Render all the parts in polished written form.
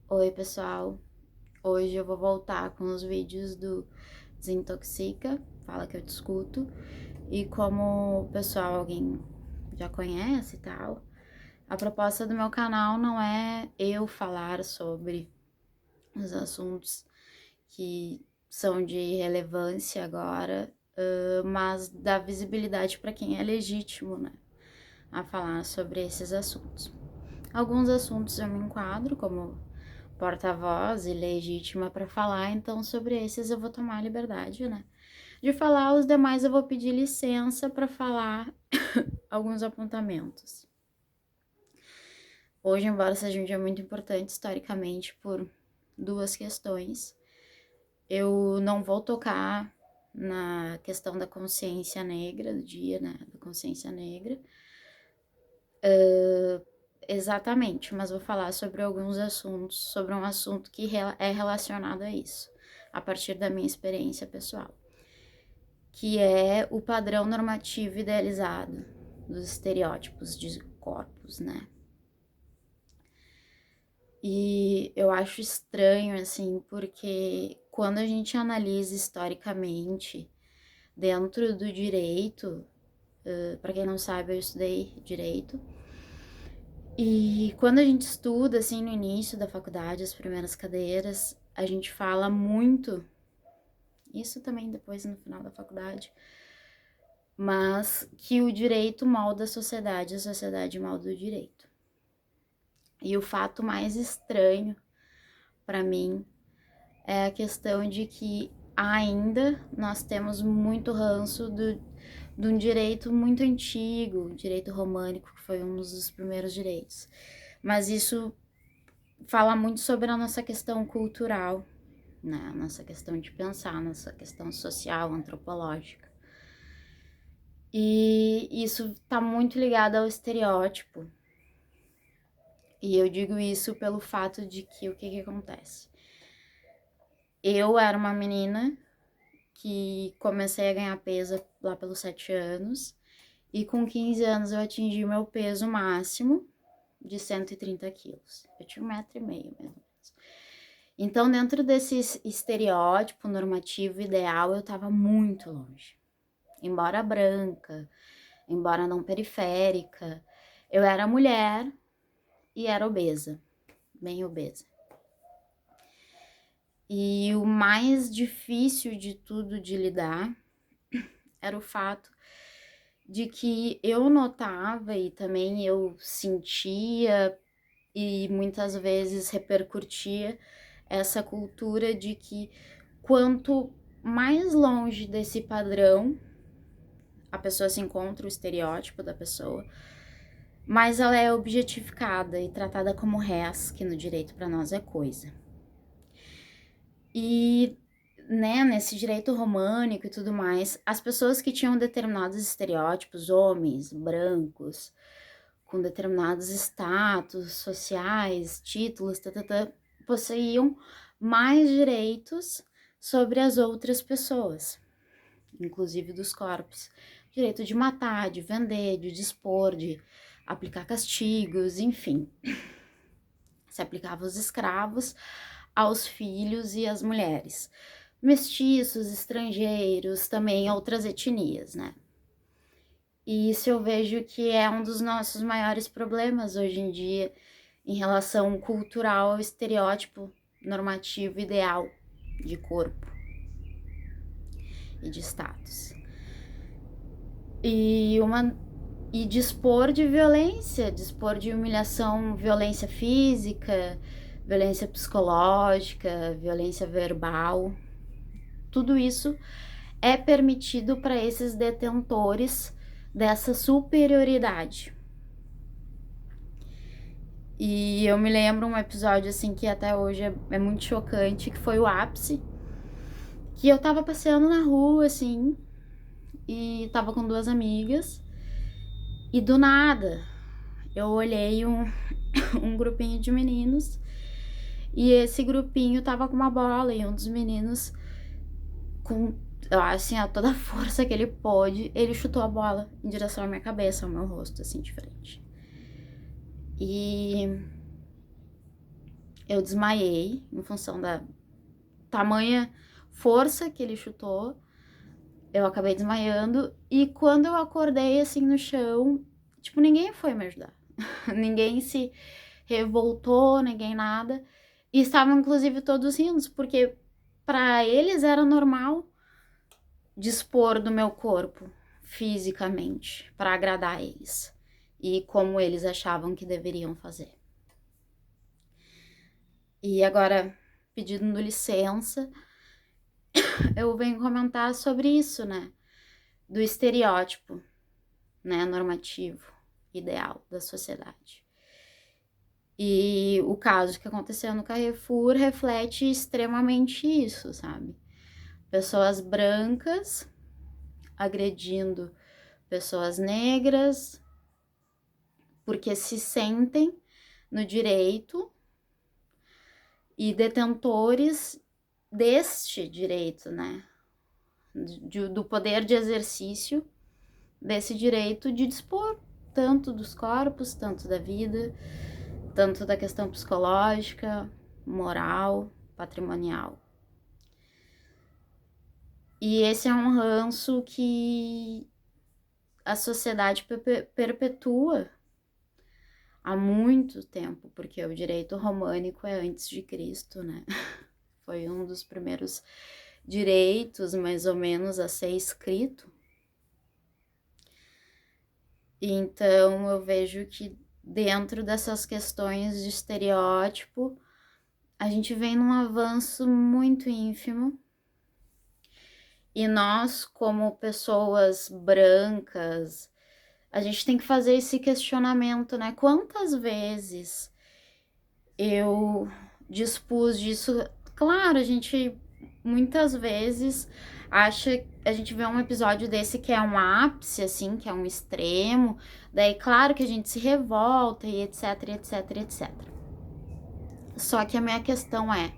Oi, pessoal. Hoje eu vou voltar com os vídeos do Desintoxica, fala que eu te escuto. E como o pessoal, alguém já conhece e tal, a proposta do meu canal não é eu falar sobre os assuntos que são de relevância agora, mas dar visibilidade para quem é legítimo, né, a falar sobre esses assuntos. Alguns assuntos eu me enquadro como porta-voz e legítima para falar, então sobre esses eu vou tomar a liberdade, né? De falar, os demais eu vou pedir licença para falar alguns apontamentos. Hoje, embora seja um dia muito importante historicamente por duas questões, eu não vou tocar na questão da consciência negra, do dia, né, da consciência negra, exatamente, mas vou falar sobre alguns assuntos, sobre um assunto que é relacionado a isso, a partir da minha experiência pessoal, que é o padrão normativo idealizado dos estereótipos de corpos, né? E eu acho estranho, assim, porque quando a gente analisa historicamente dentro do direito, para quem não sabe, eu estudei direito, e quando a gente estuda, assim, no início da faculdade, as primeiras cadeiras, a gente fala muito, isso também depois no final da faculdade, mas que o direito molda a sociedade molda o direito. E o fato mais estranho para mim é a questão de que ainda nós temos muito ranço de um direito muito antigo, o direito românico, que foi um dos primeiros direitos. Mas isso fala muito sobre a nossa questão cultural, né? A nossa questão de pensar, a nossa questão social, antropológica. E isso está muito ligado ao estereótipo. E eu digo isso pelo fato de que o que acontece? Eu era uma menina que comecei a ganhar peso lá pelos 7 anos, e com 15 anos eu atingi meu peso máximo de 130 quilos. Eu tinha 1,5 m, mais ou menos. Então, dentro desse estereótipo normativo ideal, eu tava muito longe. Embora branca, embora não periférica, eu era mulher e era obesa, bem obesa. E o mais difícil de tudo de lidar era o fato de que eu notava e também eu sentia e muitas vezes repercutia essa cultura de que quanto mais longe desse padrão a pessoa se encontra, o estereótipo da pessoa, mais ela é objetificada e tratada como res, que no direito para nós é coisa. E, né, nesse direito românico e tudo mais, as pessoas que tinham determinados estereótipos, homens, brancos, com determinados status sociais, títulos, possuíam mais direitos sobre as outras pessoas, inclusive dos corpos. Direito de matar, de vender, de dispor, de aplicar castigos, enfim. Se aplicava aos escravos, aos filhos e às mulheres. Mestiços, estrangeiros, também outras etnias, né? E isso eu vejo que é um dos nossos maiores problemas hoje em dia em relação cultural ao estereótipo normativo ideal de corpo e de status. E dispor de violência, dispor de humilhação, violência física, violência psicológica, violência verbal. Tudo isso é permitido para esses detentores dessa superioridade. E eu me lembro um episódio assim que até hoje é muito chocante, que foi o ápice, que eu tava passeando na rua assim, e tava com duas amigas, e do nada eu olhei um grupinho de meninos, e esse grupinho tava com uma bola, e um dos meninos, com, assim, a toda a força que ele pôde, ele chutou a bola em direção à minha cabeça, ao meu rosto, assim, de frente. E Eu desmaiei em função da tamanha força que ele chutou. Eu acabei desmaiando e quando eu acordei assim no chão, tipo, ninguém foi me ajudar. Ninguém se revoltou, ninguém nada. E estavam inclusive todos rindo, porque para eles era normal dispor do meu corpo fisicamente para agradar eles e como eles achavam que deveriam fazer. E agora, pedindo licença, eu venho comentar sobre isso, né? Do estereótipo, né? Normativo, ideal da sociedade. E o caso que aconteceu no Carrefour reflete extremamente isso, sabe? Pessoas brancas agredindo pessoas negras porque se sentem no direito e detentores deste direito, né? Do poder de exercício desse direito de dispor tanto dos corpos, tanto da vida, tanto da questão psicológica, moral, patrimonial. E esse é um ranço que a sociedade perpetua há muito tempo, porque o direito românico é antes de Cristo, né? Foi um dos primeiros direitos, mais ou menos, a ser escrito. Então, eu vejo que dentro dessas questões de estereótipo, a gente vem num avanço muito ínfimo. E nós, como pessoas brancas, a gente tem que fazer esse questionamento, né? Quantas vezes eu dispus disso? Claro, a gente muitas vezes acha, a gente vê um episódio desse que é um ápice, assim, que é um extremo, daí claro que a gente se revolta e etc, etc, etc. Só que a minha questão é,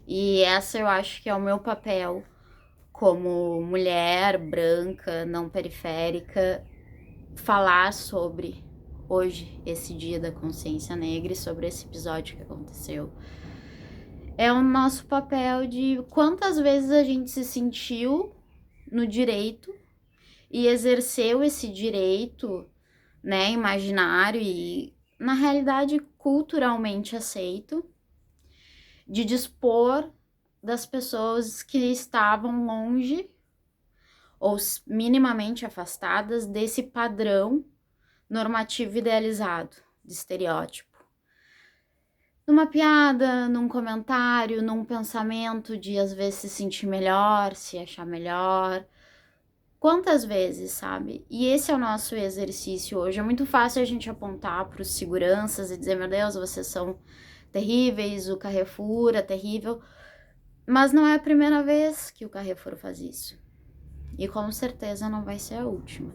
e essa eu acho que é o meu papel como mulher branca, não periférica, falar sobre hoje, esse dia da consciência negra e sobre esse episódio que aconteceu. É o nosso papel de quantas vezes a gente se sentiu no direito e exerceu esse direito, né, imaginário e, na realidade, culturalmente aceito, de dispor das pessoas que estavam longe ou minimamente afastadas desse padrão normativo idealizado, de estereótipo. Numa piada, num comentário, num pensamento de às vezes se sentir melhor, se achar melhor. Quantas vezes, sabe? E esse é o nosso exercício hoje. É muito fácil a gente apontar para os seguranças e dizer, meu Deus, vocês são terríveis, o Carrefour é terrível. Mas não é a primeira vez que o Carrefour faz isso. E com certeza não vai ser a última.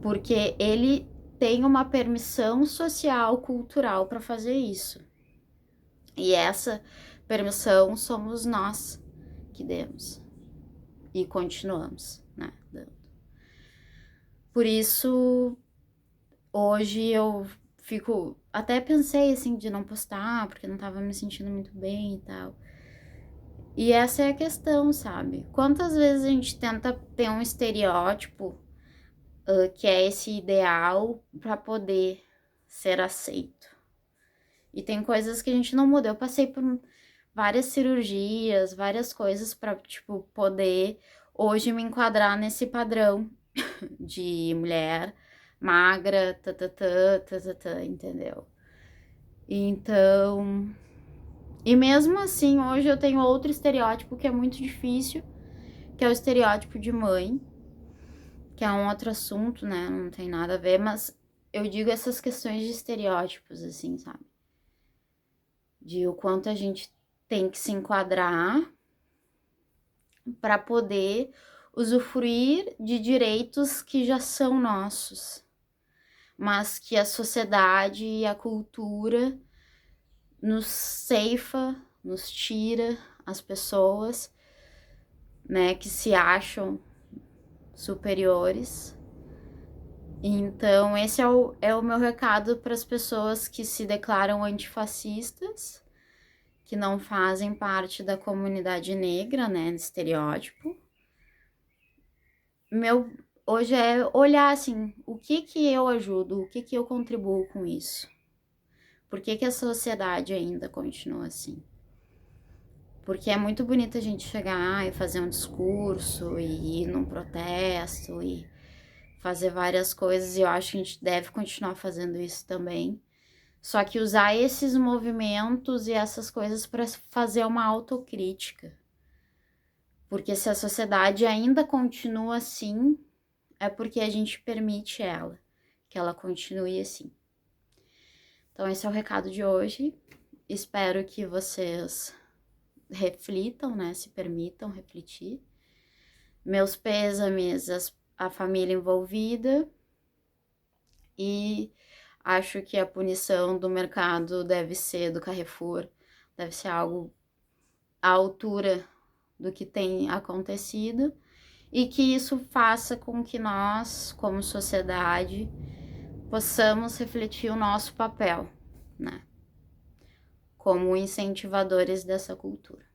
Porque ele tem uma permissão social, cultural para fazer isso. E essa permissão somos nós que demos. E continuamos, né, dando. Por isso, hoje eu fico... Até pensei, assim, de não postar, porque não tava me sentindo muito bem e tal. E essa é a questão, sabe? Quantas vezes a gente tenta ter um estereótipo que é esse ideal para poder ser aceito. E tem coisas que a gente não muda. Eu passei por várias cirurgias, várias coisas para, tipo, poder hoje me enquadrar nesse padrão de mulher magra, entendeu? Então, e mesmo assim, hoje eu tenho outro estereótipo que é muito difícil, que é o estereótipo de mãe, que é um outro assunto, né? Não tem nada a ver, mas eu digo essas questões de estereótipos, assim, sabe? De o quanto a gente tem que se enquadrar para poder usufruir de direitos que já são nossos, mas que a sociedade e a cultura nos ceifa, nos tira, as pessoas, né, que se acham superiores. Então, esse é o meu recado para as pessoas que se declaram antifascistas, que não fazem parte da comunidade negra, né, estereótipo. Hoje é olhar assim, o que que eu ajudo, o que que eu contribuo com isso? Por que que a sociedade ainda continua assim? Porque é muito bonito a gente chegar e fazer um discurso e ir num protesto e fazer várias coisas, e eu acho que a gente deve continuar fazendo isso também. Só que usar esses movimentos e essas coisas para fazer uma autocrítica. Porque se a sociedade ainda continua assim, é porque a gente permite ela, que ela continue assim. Então esse é o recado de hoje. Espero que vocês reflitam, né? Se permitam refletir. Meus pêsames à família envolvida. E acho que a punição do mercado deve ser, do Carrefour, deve ser algo à altura do que tem acontecido. E que isso faça com que nós, como sociedade, possamos refletir o nosso papel, né? Como incentivadores dessa cultura.